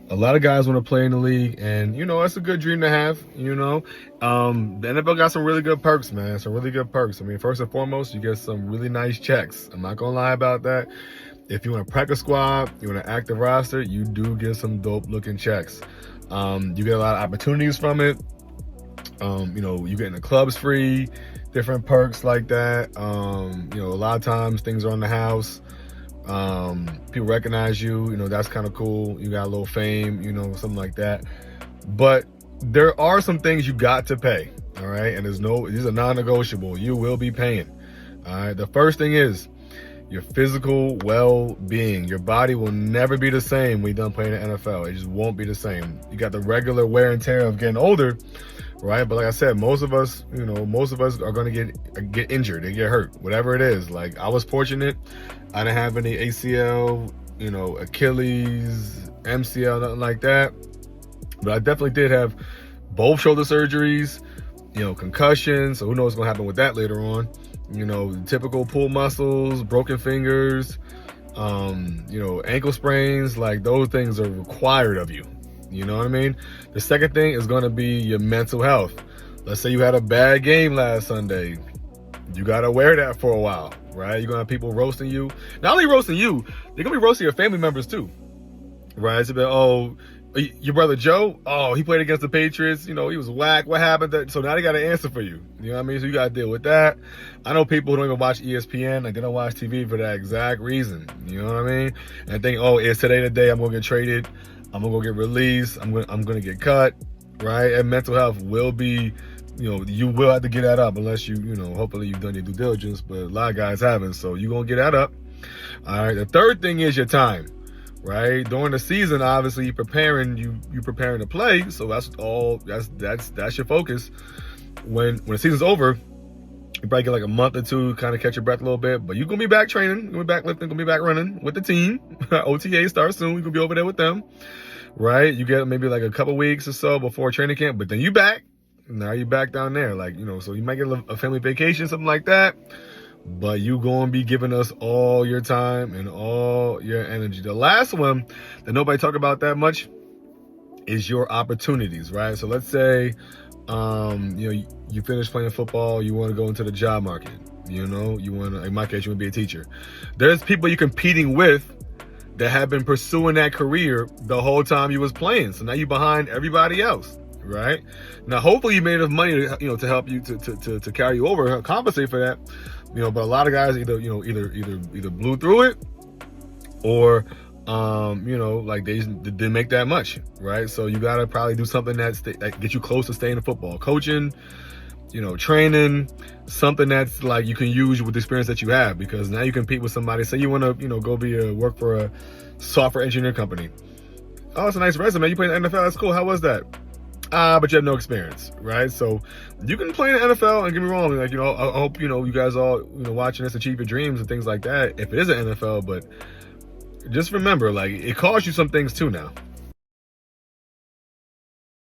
A lot of guys want to play in the league, and it's a good dream to have. The NFL got some really good perks, man. Some really good perks. I mean, first and foremost, you get some really nice checks. I'm not gonna lie about that. If you want to practice squad, you want to active roster, you do get some dope looking checks. You get a lot of opportunities from it. You get in the clubs free, different perks like that. A lot of times things are on the house. People recognize you, that's kind of cool. You got a little fame, something like that. But there are some things you got to pay, all right? And these are non-negotiable. You will be paying, all right? The first thing is your physical well-being. Your body will never be the same when you're done playing in the NFL. It just won't be the same. You got the regular wear and tear of getting older, right? But like I said, most of us are going to get injured. They get hurt, whatever it is. Like, I was fortunate. I didn't have any ACL, Achilles, MCL, nothing like that. But I definitely did have both shoulder surgeries, concussions. So who knows what's going to happen with that later on. Typical pull muscles, broken fingers, ankle sprains. Like, those things are required of you. You know what I mean? The second thing is going to be your mental health. Let's say you had a bad game last Sunday. You got to wear that for a while, right? You're going to have people roasting you. Not only roasting you, they're going to be roasting your family members too, right? It's about, oh, your brother Joe, oh, he played against the Patriots. He was whack. What happened? So now they got to answer for you. You know what I mean? So you got to deal with that. I know people who don't even watch ESPN. Like, they don't watch TV for that exact reason. You know what I mean? And think, oh, it's today the day I'm going to get traded. I'm going to go get released. I'm going to get cut, right? And mental health will be, you will have to get that up unless hopefully you've done your due diligence, but a lot of guys haven't. So you're going to get that up. All right. The third thing is your time, right? During the season, obviously you're preparing to play. So that's your focus. When the season's over, you probably get like a month or two, kind of catch your breath a little bit, but you're going to be back training, you're going to be back lifting, going to be back running with the team. OTA starts soon. You're going to be over there with them, right? You get maybe like a couple weeks or so before training camp, but then you back. Now you're back down there. Like, so you might get a family vacation, something like that, but you going to be giving us all your time and all your energy. The last one that nobody talk about that much is your opportunities, right? So let's say, you finish playing football, you want to go into the job market, you want to, in my case, you want to be a teacher. There's people you're competing with that have been pursuing that career the whole time you was playing. So now you're behind everybody else, right? Now, hopefully you made enough money to, to help you to carry you over, compensate for that, but a lot of guys either blew through it or, like they didn't make that much, right? So you got to probably do something that gets you close to staying in football. Coaching, training, something that's like you can use with the experience that you have, because now you compete with somebody. Say you want to, go work for a software engineering company. Oh, it's a nice resume. You play in the NFL. That's cool. How was that? But you have no experience, right? So you can play in the NFL, and get me wrong, like, I hope, you guys all, watching this achieve your dreams and things like that if it is an NFL, but just remember, like, it costs you some things too now.